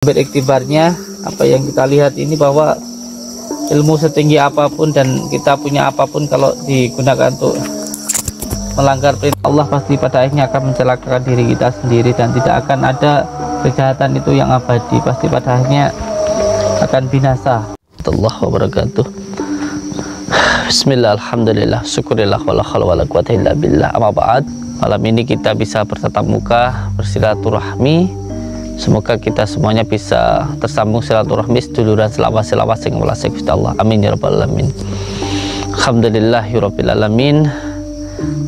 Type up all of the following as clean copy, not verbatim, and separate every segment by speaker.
Speaker 1: Beriktibarnya apa yang kita lihat ini, bahwa ilmu setinggi apapun dan kita punya apapun, kalau digunakan untuk melanggar perintah Allah, pasti pada akhirnya akan mencelakakan diri kita sendiri, dan tidak akan ada kejahatan itu yang abadi, pasti pada akhirnya akan binasa. Allah wabarakatuh. Bismillah, alhamdulillah, syukurillah, wala haula wala quwata illa billah. Amma ba'd. Malam ini kita bisa bertatap muka, bersilaturahmi. Semoga kita semuanya bisa tersambung silaturahmi seduluran selawas sing welas Gusti Allah. Amin ya rabbal alamin. Alhamdulillahirabbil alamin.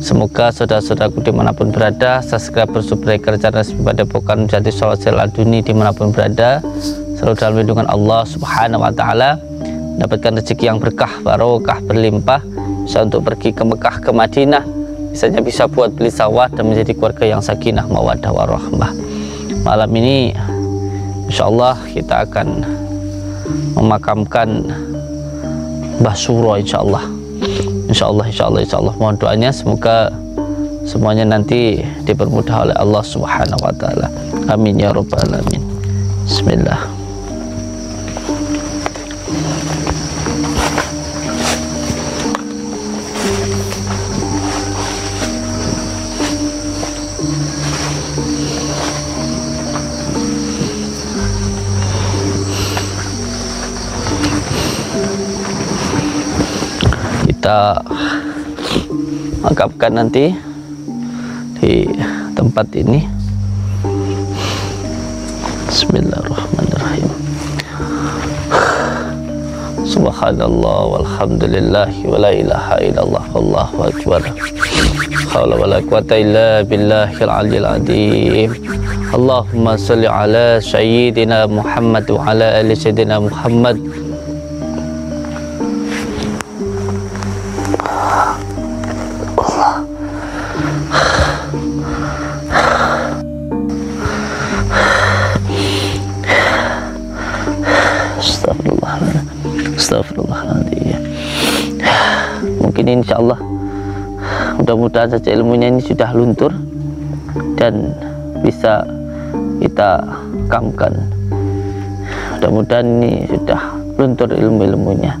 Speaker 1: Semoga saudara-saudaraku dimanapun berada, subscriber, subscriber channel Padepokan Jati Sholawat Aduni dimanapun berada, selalu dalam lindungan Allah Subhanahu wa taala, mendapatkan rezeki yang berkah, barokah, berlimpah, bisa untuk pergi ke Mekah, ke Madinah, misalnya bisa buat beli sawah dan menjadi keluarga yang sakinah, mawaddah, warahmah. Malam ini insyaallah kita akan memakamkan Mbah Suro, insyaallah. Mohon doanya, semoga semuanya nanti dipermudah oleh Allah Subhanahu wa taala. Amin ya rabbal alamin. Bismillah. Kita makamkan nanti di tempat ini. Bismillahirrahmanirrahim. Subhanallah walhamdulillah wala ilaha illallah wallahu akbar. Haula wala quwata illa billahil aliyil azim. Allahumma shalli ala sayyidina Muhammad wa ala ali sayyidina Muhammad. Astagfirullahaladzim. Mungkin insyaallah, mudah-mudahan saja ilmunya ini sudah luntur dan bisa kita kamkan. Mudah-mudahan ini sudah luntur ilmu-ilmunya.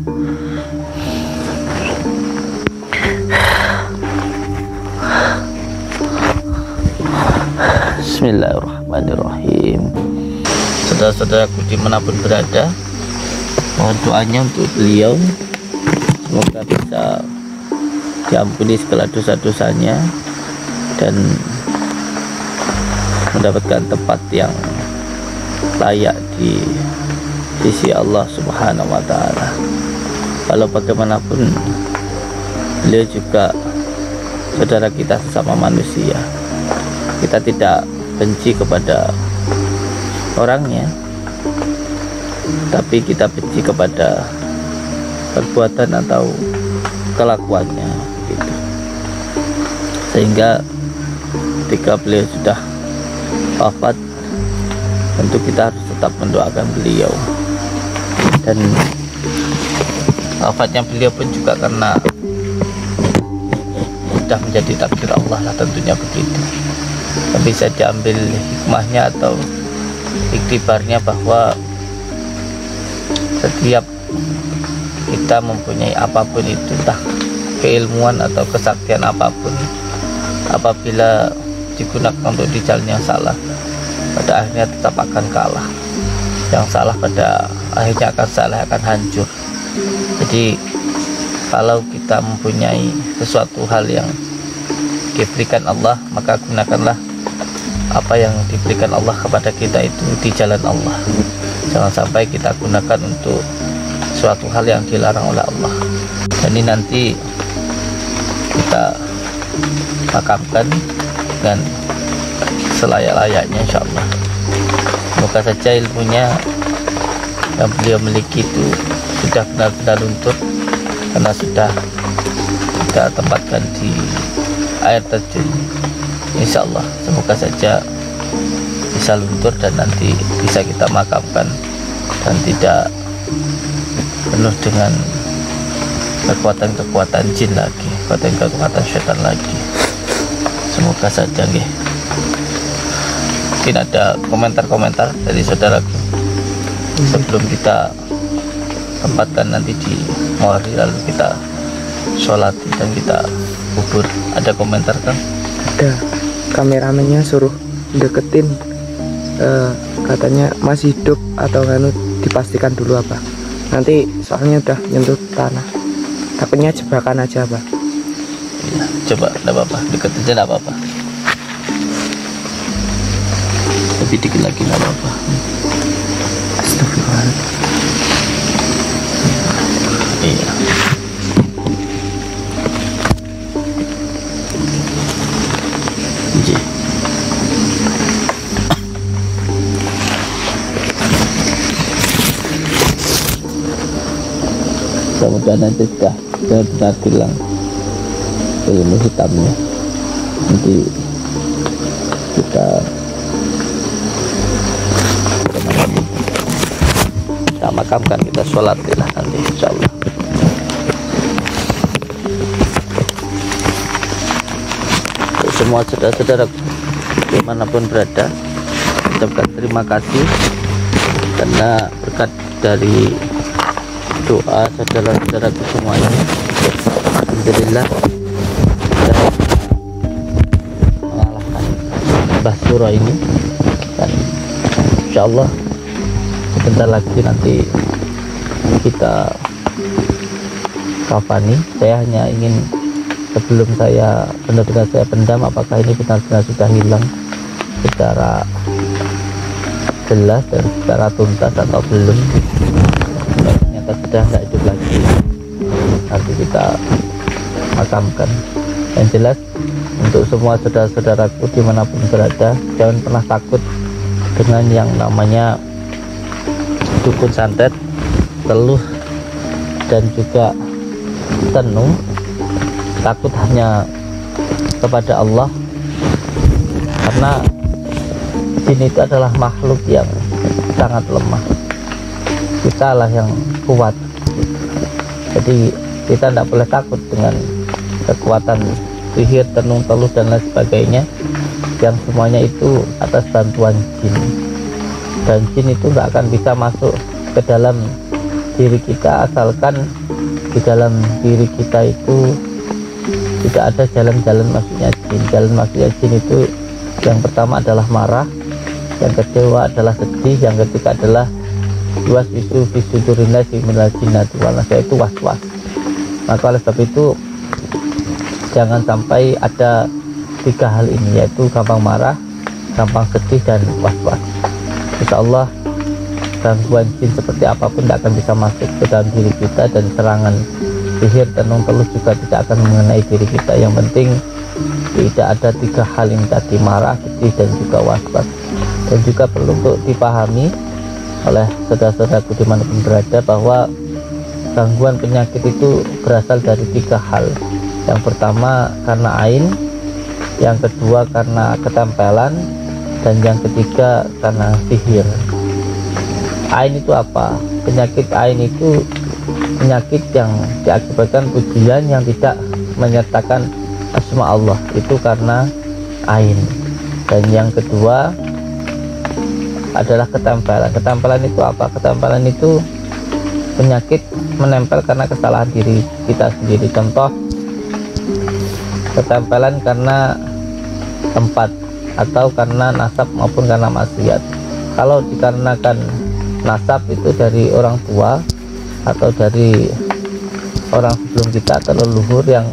Speaker 1: Bismillahirrahmanirrahim. Saudara-saudaraku dimanapun berada, mohon doanya untuk beliau, semoga bisa diampuni segala dosa-dosanya dan mendapatkan tempat yang layak di sisi Allah Subhanahu wa taala. Kalau bagaimanapun beliau juga saudara kita sesama manusia. Kita tidak benci kepada orangnya, tapi kita benci kepada perbuatan atau kelakuannya gitu. Sehingga ketika beliau sudah wafat, tentu kita harus tetap mendoakan beliau, dan wafatnya beliau pun juga karena sudah menjadi takdir Allah lah, tentunya begitu. Tapi bisa diambil hikmahnya atau iktibarnya, bahwa setiap kita mempunyai apapun itu, entah keilmuan atau kesaktian apapun, apabila digunakan untuk di jalan yang salah, pada akhirnya tetap akan kalah. Yang salah pada akhirnya akan salah, akan hancur. Jadi kalau kita mempunyai sesuatu hal yang diberikan Allah, maka gunakanlah apa yang diberikan Allah kepada kita itu di jalan Allah. Jangan sampai kita gunakan untuk suatu hal yang dilarang oleh Allah. Dan ini nanti kita makamkan dan selayak-layaknya insyaallah. Semoga saja ilmunya yang beliau miliki itu sudah benar-benar luntur, karena sudah kita tempatkan di air terjun. Insyaallah semoga saja bisa luntur dan nanti bisa kita makamkan dan tidak penuh dengan kekuatan-kekuatan jin lagi, kekuatan-kekuatan syaitan lagi. Semoga saja nggih. Mungkin ada komentar-komentar dari saudaraku. sebelum kita tempatkan nanti di Mawari, lalu kita sholat dan kita kubur. Ada komentar kan?
Speaker 2: Ada, kameramennya suruh deketin, katanya masih hidup atau kan, dipastikan dulu apa, nanti soalnya udah nyentuh tanah, takutnya jebakan aja apa.
Speaker 1: Ya, coba, enggak apa-apa, deket aja enggak apa-apa, lebih dikit lagi enggak apa-apa.
Speaker 2: Astagfirullah.
Speaker 1: Iya. Iya. Mudah-mudahan nanti sudah benar-benar hilang ilmu hitamnya. Nanti kita makamkan, kita sholat lah nanti insyaallah. Untuk semua saudara-saudara dimanapun berada, ucapkan terima kasih karena berkat dari doa saudara-saudaraku semuanya, alhamdulillah kita mengalahkan Mbah Suro ini, dan insyaallah sebentar lagi nanti kita kafani. Saya hanya ingin, sebelum saya benar-benar saya pendam apakah ini benar-benar sudah hilang secara jelas dan secara tuntas atau belum. Ternyata sudah tidak hidup lagi, nanti kita makamkan. Yang jelas untuk semua saudara-saudaraku dimanapun berada, jangan pernah takut dengan yang namanya dukun santet, teluh, dan juga tenung. Takut hanya kepada Allah, karena jin itu adalah makhluk yang sangat lemah. Kita lah yang kuat, jadi kita tidak boleh takut dengan kekuatan sihir, tenung, teluh, dan lain sebagainya, yang semuanya itu atas bantuan jin. Dan jin itu nggak akan bisa masuk ke dalam diri kita asalkan di dalam diri kita itu tidak ada jalan-jalan masuknya jin. Jalan masuknya jin itu yang pertama adalah marah, yang kedua adalah sedih, yang ketiga adalah waswisu fisudurinasi minal jinnati wal nas, yaitu was-was. Maka oleh sebab itu jangan sampai ada tiga hal ini, yaitu gampang marah, gampang sedih, dan was-was. Insya Allah gangguan jin seperti apapun tidak akan bisa masuk ke dalam diri kita, dan serangan sihir, tenung, teluh juga tidak akan mengenai diri kita. Yang penting tidak ada tiga hal yang tadi, marah, sedih, dan juga was-was. Dan juga perlu untuk dipahami oleh saudara-saudaraku dimanapun berada bahwa gangguan penyakit itu berasal dari tiga hal. Yang pertama karena ain, yang kedua karena ketempelan, dan yang ketiga karena sihir. Ain itu apa? Penyakit ain itu penyakit yang diakibatkan pujian yang tidak menyertakan asma Allah, itu karena ain. Dan yang kedua adalah ketempelan. Ketempelan itu apa? Ketempelan itu penyakit menempel karena kesalahan diri kita sendiri. Contoh, ketempelan karena tempat atau karena nasab maupun karena maksiat. Kalau dikarenakan nasab itu dari orang tua atau dari orang sebelum kita atau leluhur yang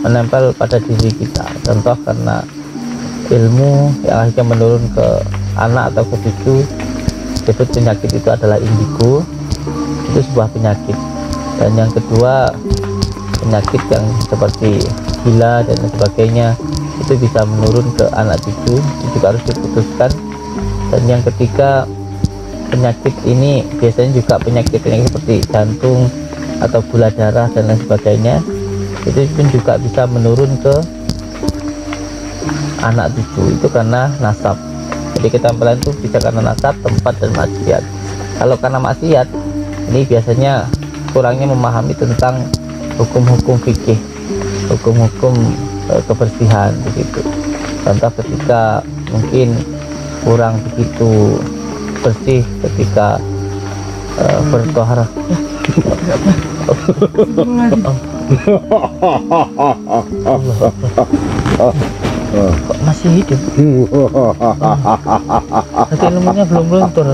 Speaker 1: menempel pada diri kita. Contoh karena ilmu yang akhirnya menurun ke anak atau ke cucu, disebut penyakit itu adalah indigo. Itu sebuah penyakit. Dan yang kedua penyakit yang seperti gila dan sebagainya, itu bisa menurun ke anak cucu, itu juga harus diputuskan. Dan yang ketiga penyakit ini biasanya juga penyakit-penyakit seperti jantung atau gula darah dan lain sebagainya, itu pun juga bisa menurun ke anak cucu, itu karena nasab. Jadi ketempelan itu bisa karena nasab, tempat, dan maksiat. Kalau karena maksiat, ini biasanya kurangnya memahami tentang hukum-hukum fikih, hukum-hukum kebersihan begitu. Contoh ketika mungkin kurang begitu bersih ketika bertohara. Kok masih hidup? Hati ilmunya belum luntur.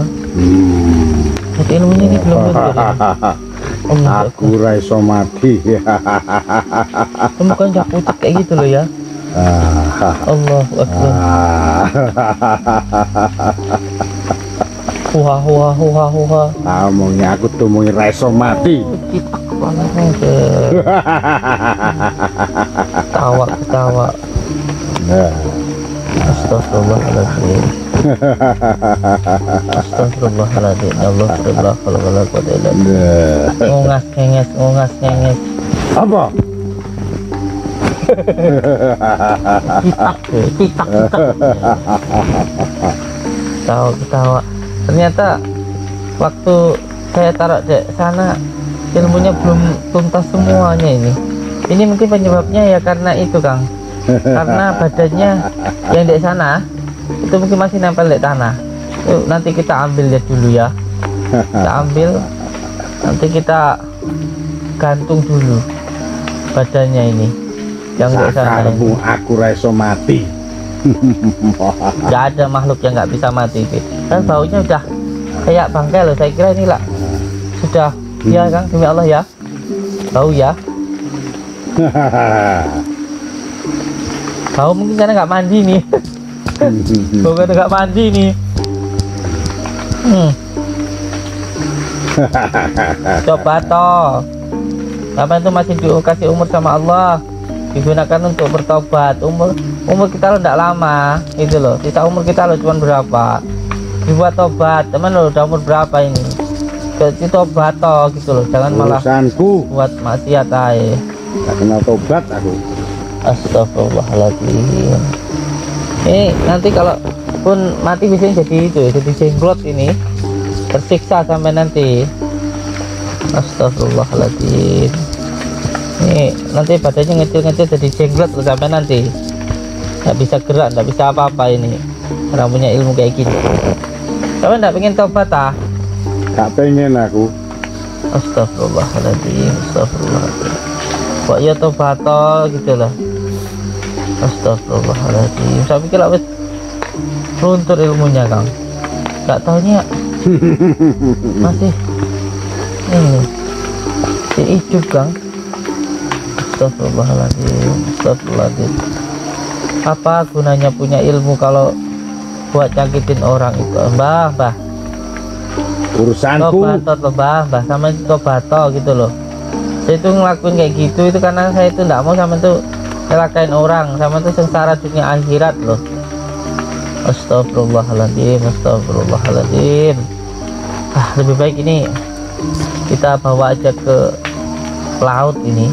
Speaker 1: Hati ilmunya ini belum luntur.
Speaker 3: Aku raiso mati.
Speaker 1: Kamu kan jak pucat kayak gitu loh ya. Allahu Akbar. Huha huha huha huha.
Speaker 3: Ngomongnya aku tuh mau raiso mati.
Speaker 1: Kita kepala ketawa ketawa. Astagfirullahaladzim. Astagfirullahaladzim. Astagfirullah kalau ngungas ngenges ngungas ngenges.
Speaker 3: Apa?
Speaker 1: Kitak kitak ketawa ketawa. Ternyata waktu saya taruh di sana ilmunya belum tuntas semuanya ini. Ini mungkin penyebabnya ya karena itu Kang. Karena badannya yang di sana itu mungkin masih nempel di tanah. Yuk nanti kita ambil lihat dulu ya. Kita ambil, nanti kita gantung dulu badannya ini yang di sana ini.
Speaker 3: Aku raiso mati.
Speaker 1: Gak ada makhluk yang nggak bisa mati kan baunya udah kayak bangkai loh. Saya kira ini lah sudah ya Kang, demi Allah ya, bau ya. Bau mungkin karena nggak mandi nih. Bau karena nggak mandi nih. Coba toh, apa itu masih dikasih umur sama Allah, digunakan untuk bertobat. Umur kita lo tidak lama itu loh, sisa umur kita lo cuma berapa, dibuat tobat. Teman lo udah umur berapa ini, jadi tobat toh gitu loh, jangan malah
Speaker 3: urusanku
Speaker 1: buat maksiat aja.
Speaker 3: gak kenal tobat aku.
Speaker 1: Astagfirullahaladzim. Ini nanti kalau pun mati biasanya jadi itu, jadi jenglot ini, tersiksa sampai nanti. Astagfirullahaladzim. Ini nanti badannya ngecil-ngecil jadi jenglot sampai nanti. Nggak bisa gerak, nggak bisa apa-apa ini. Karena punya ilmu kayak gini. Kamu nggak pengen tobat ah?
Speaker 3: Gak pengen aku.
Speaker 1: Astagfirullahaladzim. Astagfirullahaladzim. Kok ya tobat toh gitu lah. Astagfirullahaladzim. Saya pikir wis luntur ilmunya Kang. Gak taunya masih ini si hidup Kang. Astagfirullahaladzim. Astagfirullahaladzim. Apa gunanya punya ilmu kalau buat nyakitin orang itu? Mbah
Speaker 3: Urusanku
Speaker 1: tobat sama itu tobat gitu loh. Saya itu ngelakuin kayak gitu itu karena saya itu nggak mau sama itu celakain orang, sama itu sengsara dunia akhirat loh. Astagfirullahaladzim. Astagfirullahaladzim. Lebih baik ini kita bawa aja ke laut ini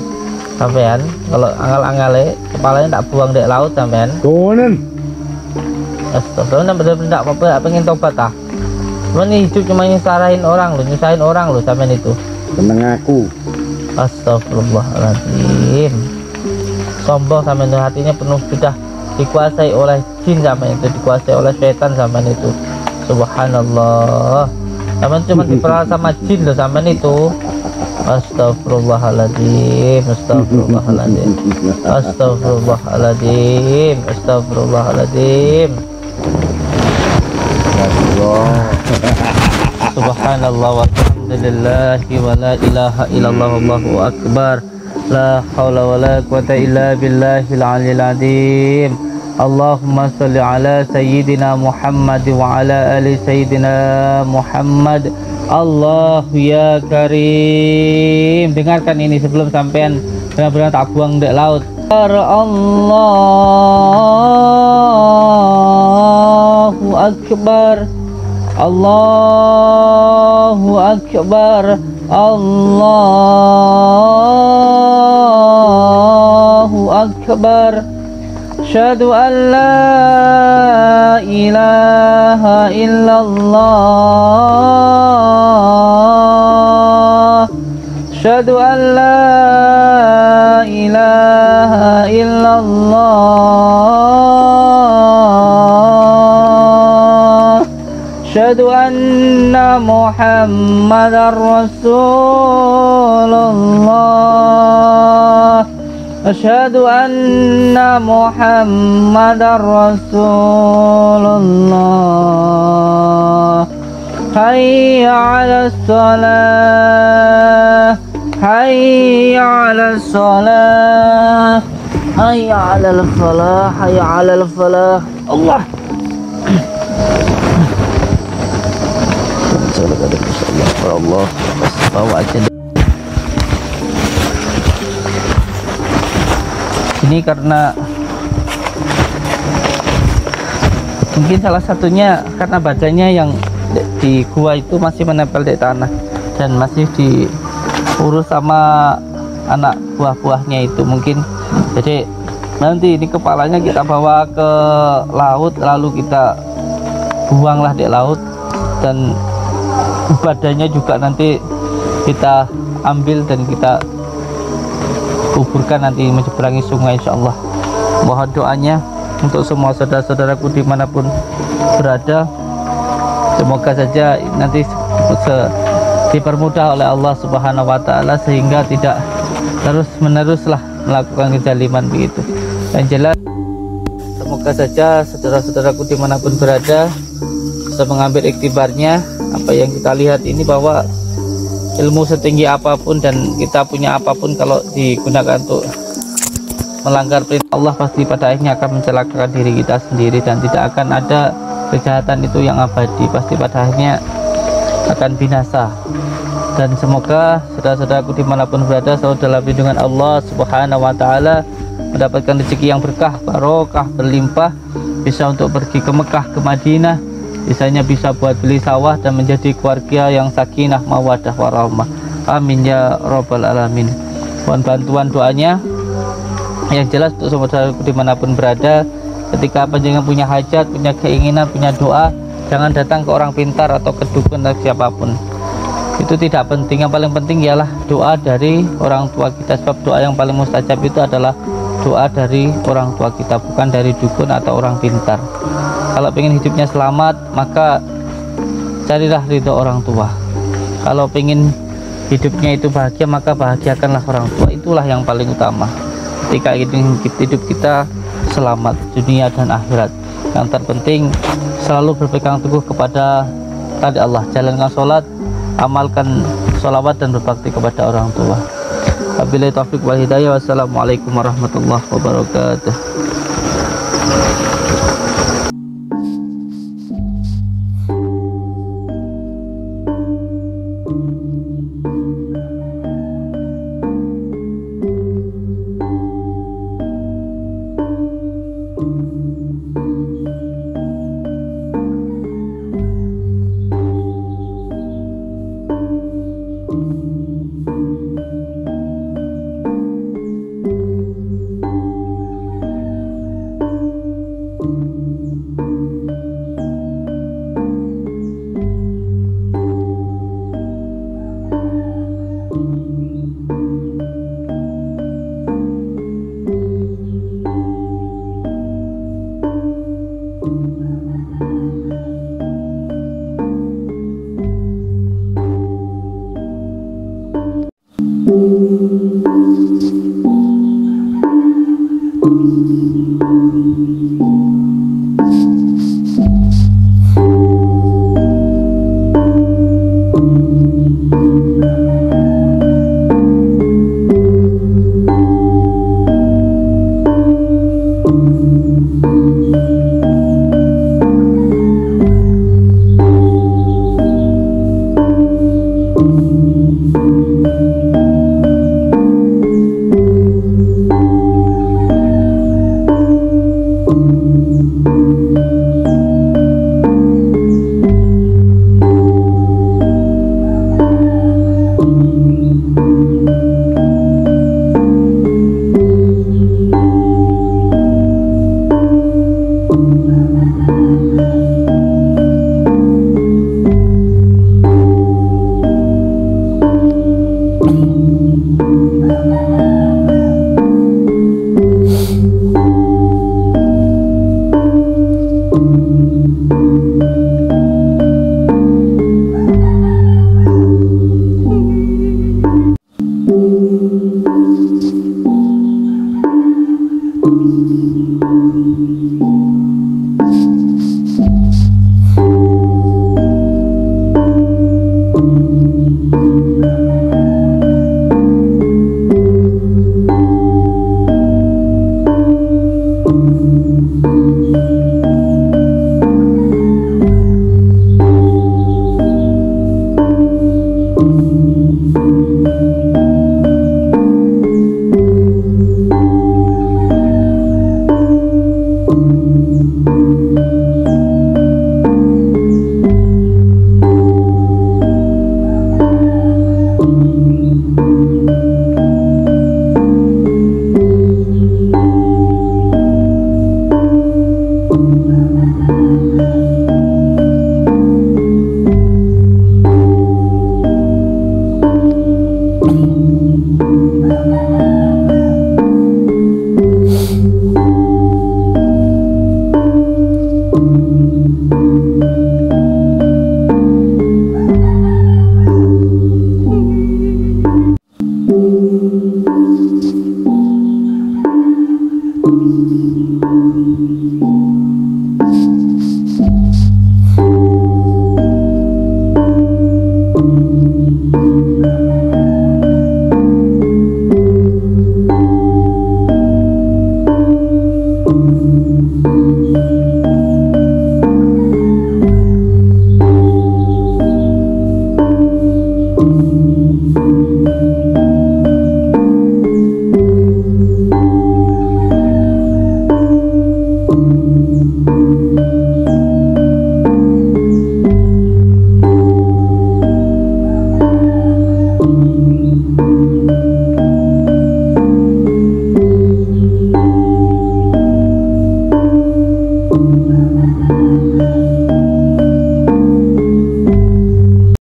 Speaker 1: sampean. Kalau angal-angale kepalanya tak buang di laut sampean.
Speaker 3: konen.
Speaker 1: Astagfirullah, bener-bener apa-apa pengen tobat ah. Cuman hidup cuma nyusahin orang loh sampean itu.
Speaker 3: Seneng aku.
Speaker 1: Astagfirullahaladzim. Sombong sampean itu, hatinya penuh sudah dikuasai oleh jin sampean itu, dikuasai oleh setan sampean itu. Subhanallah. Sampean cuma diperas sama jin loh sampean itu. Astagfirullahaladzim. Astagfirullahaladzim. Astagfirullahaladzim. Astagfirullahaladzim. Subhanallah walhamdulillahi wa la ilaha illallah wallahu akbar. La hawla wa la quwata illa billahil aliyil azim. Allahumma salli ala sayyidina Muhammad wa ala ali sayyidina Muhammad. Allahu ya karim. Dengarkan ini sebelum sampean benar-benar tak buang di laut. Allahu akbar. Allahu akbar. Allahu akbar. Asyhadu an la ilaha illallah. Asyhadu an la ilaha illallah. Asyhadu anna Muhammadar Rasulullah. Asyhadu anna Muhammadar Rasulullah. Hayya 'alas shalah, hayya 'alas shalah, hayya 'alal falah, hayya 'alal falah. Allah. Allah. Bawa aja. Ini karena mungkin salah satunya karena badannya yang di gua itu masih menempel di tanah dan masih diurus sama anak buah-buahnya itu mungkin. Jadi nanti ini kepalanya kita bawa ke laut, lalu kita buanglah di laut, dan badannya juga nanti kita ambil dan kita kuburkan nanti menyeberangi sungai, insyaallah. Mohon doanya untuk semua saudara-saudaraku dimanapun berada, semoga saja nanti dipermudah oleh Allah Subhanahu wa Ta'ala sehingga tidak terus meneruslah melakukan kezaliman begitu. Yang jelas semoga saja saudara-saudaraku dimanapun berada bisa mengambil iktibarnya. Apa yang kita lihat ini bahwa ilmu setinggi apapun dan kita punya apapun, kalau digunakan untuk melanggar perintah Allah, pasti pada akhirnya akan mencelakakan diri kita sendiri dan tidak akan ada kejahatan itu yang abadi, pasti pada akhirnya akan binasa. Dan semoga saudara-saudaraku dimanapun berada selalu dalam lindungan Allah Subhanahu wa Ta'ala, mendapatkan rezeki yang berkah, barokah, berlimpah, bisa untuk pergi ke Mekah, ke Madinah, bisanya bisa buat beli sawah dan menjadi keluarga yang sakinah, mawadah, warahmah. Amin ya rabbal alamin. Mohon bantuan doanya. Yang jelas untuk saudaraku dimanapun berada, ketika panjenengan punya hajat, punya keinginan, punya doa, jangan datang ke orang pintar atau ke dukun atau siapapun. Itu tidak penting. Yang paling penting ialah doa dari orang tua kita, sebab doa yang paling mustajab itu adalah doa dari orang tua kita, bukan dari dukun atau orang pintar. Kalau ingin hidupnya selamat, maka carilah ridho orang tua. Kalau ingin hidupnya itu bahagia, maka bahagiakanlah orang tua. Itulah yang paling utama. Ketika hidup kita selamat dunia dan akhirat, yang terpenting selalu berpegang teguh kepada tadi Allah. Jalankan sholat, amalkan sholawat, dan berbakti kepada orang tua. Wabillahi taufiq wal hidayah. Wassalamualaikum warahmatullahi wabarakatuh.